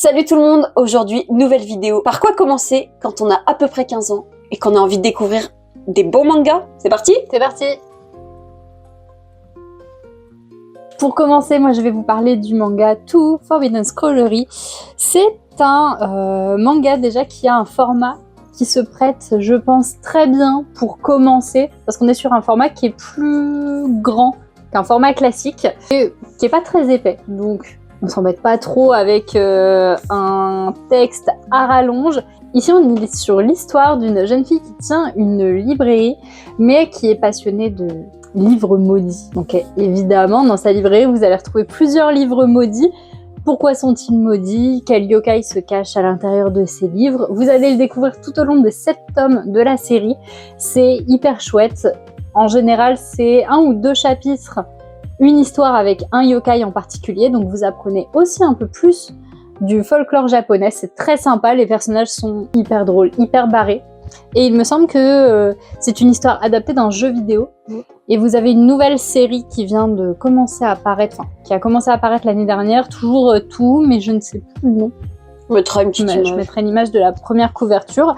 Salut tout le monde, aujourd'hui nouvelle vidéo. Par quoi commencer quand on a à peu près 15 ans et qu'on a envie de découvrir des bons mangas? C'est parti? C'est parti! Pour commencer, moi je vais vous parler du manga To Forbidden Scrollery. C'est un manga déjà qui a un format qui se prête, je pense, très bien pour commencer, parce qu'on est sur un format qui est plus grand qu'un format classique et qui est pas très épais. Donc on s'embête pas trop avec un texte à rallonge. Ici, on est sur l'histoire d'une jeune fille qui tient une librairie, mais qui est passionnée de livres maudits. Donc évidemment, dans sa librairie, vous allez retrouver plusieurs livres maudits. Pourquoi sont-ils maudits? Quel yokai se cache à l'intérieur de ces livres? Vous allez le découvrir tout au long des 7 tomes de la série. C'est hyper chouette. En général, c'est 1 ou 2 chapitres, une histoire avec un yokai en particulier, donc vous apprenez aussi un peu plus du folklore japonais. C'est très sympa, les personnages sont hyper drôles, hyper barrés. Et il me semble que c'est une histoire adaptée d'un jeu vidéo. Et vous avez une nouvelle série qui vient de commencer à apparaître, qui a commencé à apparaître l'année dernière, toujours tout, mais je ne sais plus le nom. Je mettrai une petite image. Je mettrai une image de la première couverture.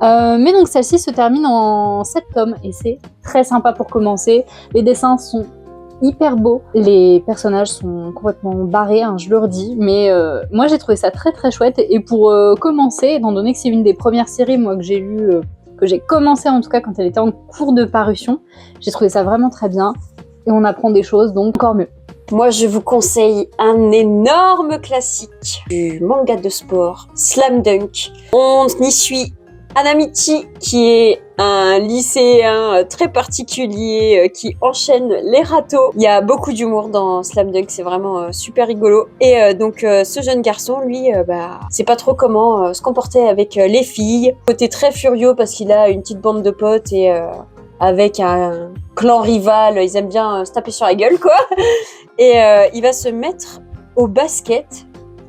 Mais donc celle-ci se termine en 7 tomes et c'est très sympa pour commencer. Les dessins sont hyper beaux, les personnages sont complètement barrés, hein, je le redis, mais moi j'ai trouvé ça très très chouette. Et pour commencer, étant donné que c'est une des premières séries moi que j'ai lues, que j'ai commencé en tout cas quand elle était en cours de parution, j'ai trouvé ça vraiment très bien et on apprend des choses, donc encore mieux. Moi, je vous conseille un énorme classique du manga de sport, Slam Dunk. On y suit Hanamichi, qui est un lycéen très particulier qui enchaîne les râteaux. Il y a beaucoup d'humour dans Slam Dunk, c'est vraiment super rigolo. Et donc ce jeune garçon, lui, sait pas trop comment se comporter avec les filles. Côté très furieux parce qu'il a une petite bande de potes et avec un clan rival, ils aiment bien se taper sur la gueule, quoi. Et il va se mettre au basket,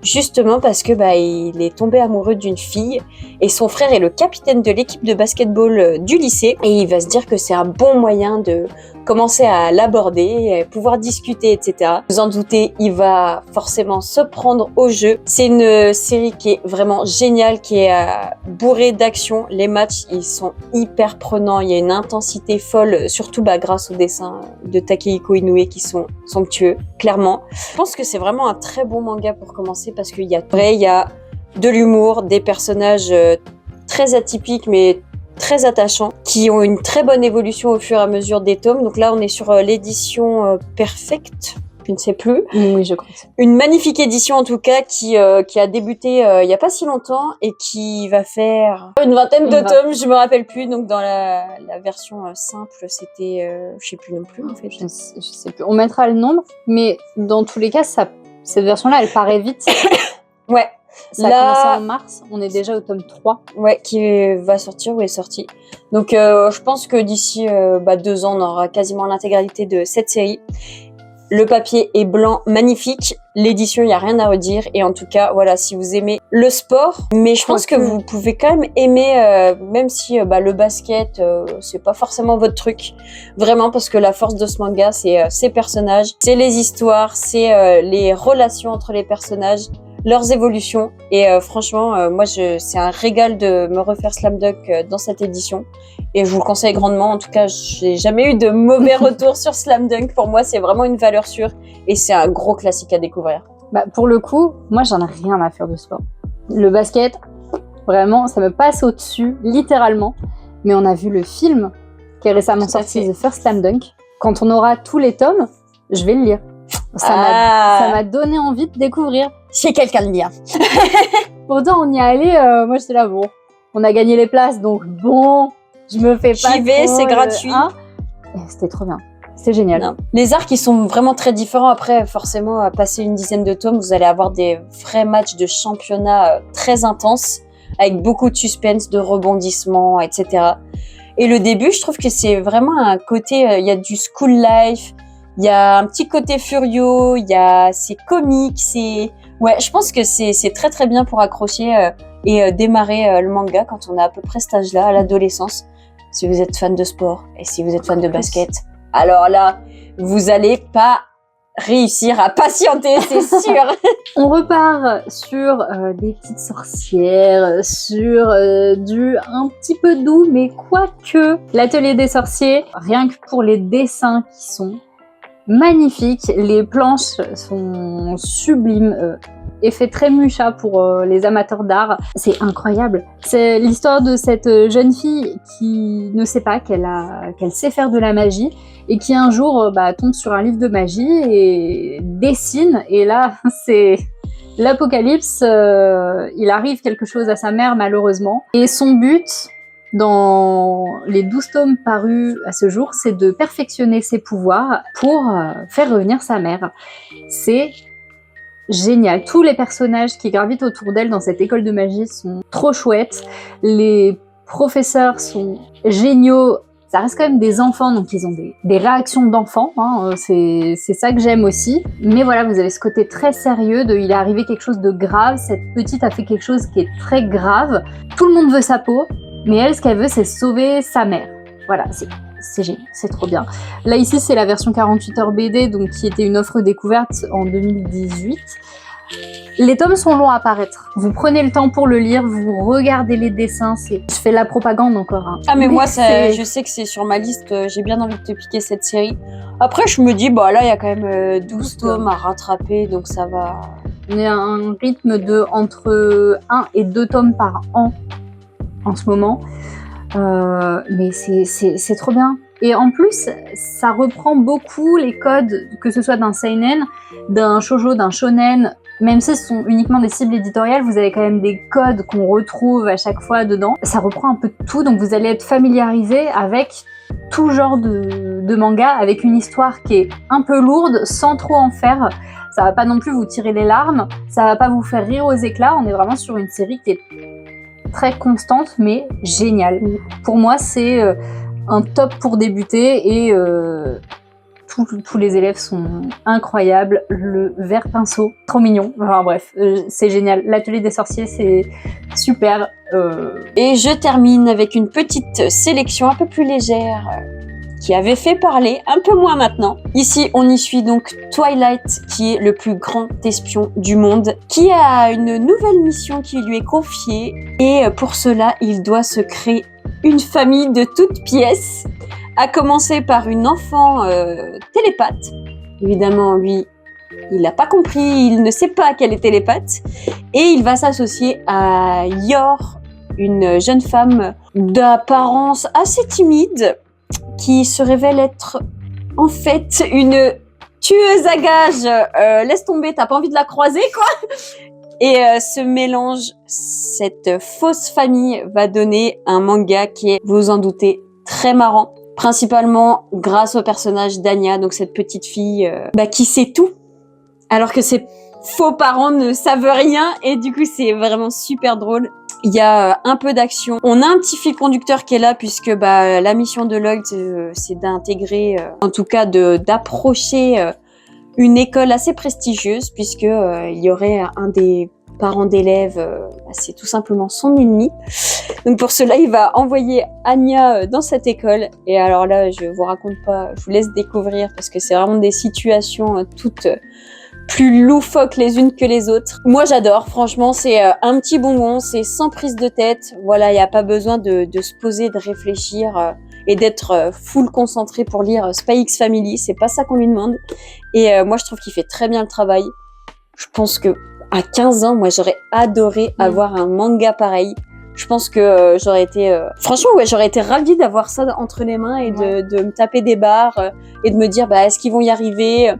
justement parce que il est tombé amoureux d'une fille et son frère est le capitaine de l'équipe de basketball du lycée et il va se dire que c'est un bon moyen de commencer à l'aborder, pouvoir discuter, etc. Vous en doutez, il va forcément se prendre au jeu. C'est une série qui est vraiment géniale, qui est bourrée d'action. Les matchs, ils sont hyper prenants, il y a une intensité folle, surtout grâce aux dessins de Takehiko Inoue qui sont somptueux, clairement. Je pense que c'est vraiment un très bon manga pour commencer parce qu'il y a de l'humour, des personnages très atypiques mais très attachants, qui ont une très bonne évolution au fur et à mesure des tomes. Donc là, on est sur l'édition Perfect, je ne sais plus. Oui, je crois. Une magnifique édition en tout cas qui a débuté il n'y a pas si longtemps et qui va faire une vingtaine de tomes, je me rappelle plus. Donc dans la version simple, c'était, je sais plus non plus en fait. Je sais plus. On mettra le nombre, mais dans tous les cas, cette version-là, elle paraît vite. Ouais. Ça a commencé en mars, on est déjà au tome 3. Ouais, qui va sortir ou est sorti. Donc je pense que d'ici 2 ans, on aura quasiment l'intégralité de cette série. Le papier est blanc, magnifique. L'édition, il n'y a rien à redire. Et en tout cas, voilà, si vous aimez le sport, mais je pense que vous pouvez quand même aimer, même si le basket, c'est pas forcément votre truc. Vraiment, parce que la force de ce manga, c'est ses personnages, c'est les histoires, c'est les relations entre les personnages, leurs évolutions. Et franchement, moi, c'est un régal de me refaire Slam Dunk dans cette édition. Et je vous le conseille grandement. En tout cas, j'ai jamais eu de mauvais retours sur Slam Dunk. Pour moi, c'est vraiment une valeur sûre. Et c'est un gros classique à découvrir. Pour le coup, moi, j'en ai rien à faire de sport. Le basket, vraiment, ça me passe au-dessus, littéralement. Mais on a vu le film qui est récemment sorti, The First Slam Dunk. Quand on aura tous les tomes, je vais le lire. Ça m'a donné envie de découvrir. Chez quelqu'un de bien. Pourtant, on y est allé, moi j'étais là, bon, on a gagné les places, donc bon, je me fais pas J'y vais, c'est gratuit. C'était trop bien, c'était génial. Non. Les arcs, ils sont vraiment très différents. Après, forcément, à passer une dizaine de tomes, vous allez avoir des vrais matchs de championnat très intenses, avec beaucoup de suspense, de rebondissements, etc. Et le début, je trouve que c'est vraiment un côté, il y a du school life, il y a un petit côté furieux, c'est comique, ouais, je pense que c'est très très bien pour accrocher et démarrer le manga quand on a à peu près cet âge-là, à l'adolescence. Si vous êtes fan de sport et si vous êtes fan de basket, alors là, vous allez pas réussir à patienter, c'est sûr. On repart sur des petites sorcières, sur du un petit peu doux, mais quoique. L'atelier des sorciers, rien que pour les dessins qui sont magnifiques, les planches sont sublimes. Effet très Mucha pour les amateurs d'art, c'est incroyable. C'est l'histoire de cette jeune fille qui ne sait pas qu'elle sait faire de la magie et qui un jour tombe sur un livre de magie et dessine, et là c'est l'apocalypse. Il arrive quelque chose à sa mère malheureusement, et son but dans les 12 tomes parus à ce jour, c'est de perfectionner ses pouvoirs pour faire revenir sa mère. C'est génial. Tous les personnages qui gravitent autour d'elle dans cette école de magie sont trop chouettes. Les professeurs sont géniaux. Ça reste quand même des enfants, donc ils ont des réactions d'enfants. Hein. C'est ça que j'aime aussi. Mais voilà, vous avez ce côté très sérieux de il est arrivé quelque chose de grave. Cette petite a fait quelque chose qui est très grave. Tout le monde veut sa peau, mais elle, ce qu'elle veut, c'est sauver sa mère. Voilà, c'est génial, c'est trop bien. Là, ici, c'est la version 48 heures BD, donc qui était une offre découverte en 2018. Les tomes sont longs à paraître. Vous prenez le temps pour le lire, vous regardez les dessins. Je fais la propagande encore. Hein. Ah, mais moi, je sais que c'est sur ma liste. J'ai bien envie de te piquer cette série. Après, je me dis, là, il y a quand même 12 tomes à rattraper, donc ça va. On est à un rythme de entre 1 et 2 tomes par an en ce moment. Mais c'est trop bien. Et en plus, ça reprend beaucoup les codes, que ce soit d'un seinen, d'un shoujo, d'un shonen. Même si ce sont uniquement des cibles éditoriales, vous avez quand même des codes qu'on retrouve à chaque fois dedans. Ça reprend un peu de tout, donc vous allez être familiarisé avec tout genre de manga, avec une histoire qui est un peu lourde, sans trop en faire. Ça va pas non plus vous tirer les larmes, ça va pas vous faire rire aux éclats. On est vraiment sur une série qui est très constante, mais géniale. Pour moi, c'est un top pour débuter, et tous les élèves sont incroyables. Le vert pinceau, trop mignon. Enfin bref, c'est génial. L'atelier des sorciers, c'est super. Et je termine avec une petite sélection un peu plus légère qui avait fait parler, un peu moins maintenant. Ici, on y suit donc Twilight, qui est le plus grand espion du monde, qui a une nouvelle mission qui lui est confiée. Et pour cela, il doit se créer une famille de toutes pièces, à commencer par une enfant télépathe. Évidemment, lui, il n'a pas compris, il ne sait pas qu'elle est télépathe. Et il va s'associer à Yor, une jeune femme d'apparence assez timide, qui se révèle être en fait une tueuse à gages. Laisse tomber, t'as pas envie de la croiser, quoi. Et ce mélange, cette fausse famille, va donner un manga qui est, vous en doutez, très marrant. Principalement grâce au personnage d'Anya, donc cette petite fille qui sait tout, alors que ses faux parents ne savent rien, et du coup c'est vraiment super drôle. Il y a un peu d'action. On a un petit fil conducteur qui est là, puisque la mission de Lloyd, c'est d'intégrer, en tout cas d'approcher une école assez prestigieuse, puisque il y aurait un des parents d'élèves, c'est tout simplement son ennemi. Donc pour cela, il va envoyer Anya dans cette école. Et alors là, je vous raconte pas, je vous laisse découvrir, parce que c'est vraiment des situations toutes plus loufoques les unes que les autres. Moi, j'adore. Franchement, c'est un petit bonbon, c'est sans prise de tête. Voilà, il n'y a pas besoin de se poser, de réfléchir et d'être full concentré pour lire Spy X Family. C'est pas ça qu'on lui demande. Et moi, je trouve qu'il fait très bien le travail. Je pense que à 15 ans, moi, j'aurais adoré avoir un manga pareil. Je pense que j'aurais été... Franchement, ouais, j'aurais été ravie d'avoir ça entre les mains et de me taper des barres et de me dire, est-ce qu'ils vont y arriver ?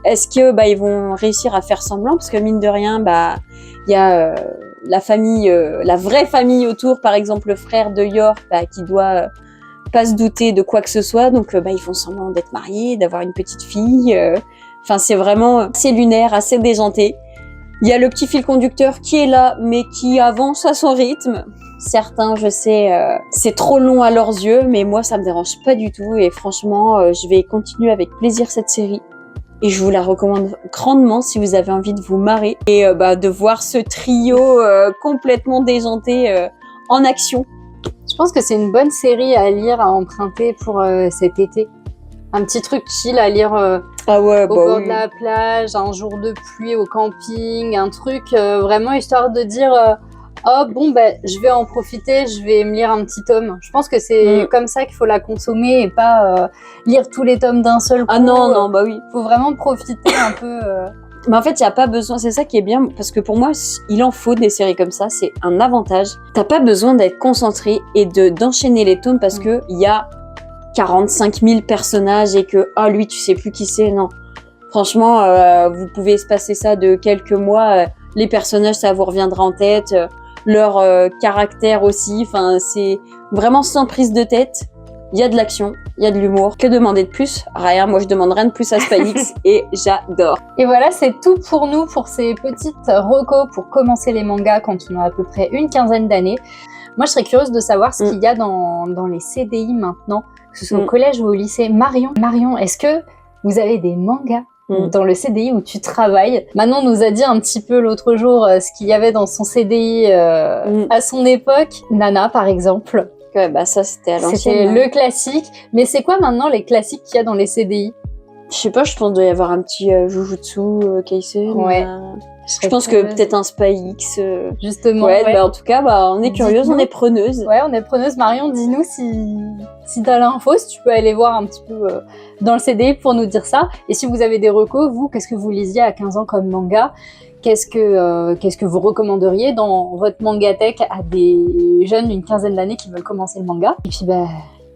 Est-ce que ils vont réussir à faire semblant ? Parce que mine de rien, il y a la famille, la vraie famille autour, par exemple le frère de Yor, qui doit pas se douter de quoi que ce soit. Donc, ils font semblant d'être mariés, d'avoir une petite fille. Enfin, c'est vraiment assez lunaire, assez déjanté. Il y a le petit fil conducteur qui est là, mais qui avance à son rythme. Certains, je sais, c'est trop long à leurs yeux, mais moi, ça me dérange pas du tout. Et franchement, je vais continuer avec plaisir cette série. Et je vous la recommande grandement si vous avez envie de vous marrer et de voir ce trio complètement déjanté en action. Je pense que c'est une bonne série à lire, à emprunter pour cet été. Un petit truc chill à lire Ah ouais, au bah bord oui. de la plage, un jour de pluie au camping, un truc vraiment histoire de dire oh bon ben je vais en profiter, je vais me lire un petit tome. Je pense que c'est comme ça qu'il faut la consommer et pas lire tous les tomes d'un seul coup. Ah non, non, bah oui. Faut vraiment profiter un peu. Mais en fait, il n'y a pas besoin, c'est ça qui est bien, parce que pour moi, il en faut des séries comme ça, c'est un avantage. T'as pas besoin d'être concentré et d'enchaîner les tomes parce que il y a 45 000 personnages et que, ah, lui, tu sais plus qui c'est, non. Franchement, vous pouvez se passer ça de quelques mois, les personnages, ça vous reviendra en tête, leur caractère aussi, enfin, c'est vraiment sans prise de tête. Il y a de l'action, il y a de l'humour. Que demander de plus? Rien, moi je demande rien de plus à Spy X et j'adore. Et voilà, c'est tout pour nous, pour ces petites recos pour commencer les mangas quand on a à peu près une quinzaine d'années. Moi, je serais curieuse de savoir ce qu'il y a dans les CDI maintenant, que ce soit au collège ou au lycée. Marion, est-ce que vous avez des mangas dans le CDI où tu travailles? Manon nous a dit un petit peu l'autre jour ce qu'il y avait dans son CDI à son époque. Nana, par exemple. Ouais, bah ça, c'était à l'ancienne. C'était le classique. Mais c'est quoi maintenant les classiques qu'il y a dans les CDI? Je sais pas, je pense qu'il doit y avoir un petit Jujutsu Kaisen. Ouais. Je pense que peut-être un Spy X. Justement. Ouais, bah en tout cas, bah, on est curieuse, on est preneuse. Ouais, on est preneuse. Marion, dis-nous si t'as l'info, si tu peux aller voir un petit peu dans le CDI pour nous dire ça. Et si vous avez des recos, vous, qu'est-ce que vous lisiez à 15 ans comme manga? Qu'est-ce que vous recommanderiez dans votre mangatech à des jeunes d'une quinzaine d'années qui veulent commencer le manga? Et puis, bah,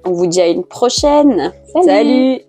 on vous dit à une prochaine. Salut.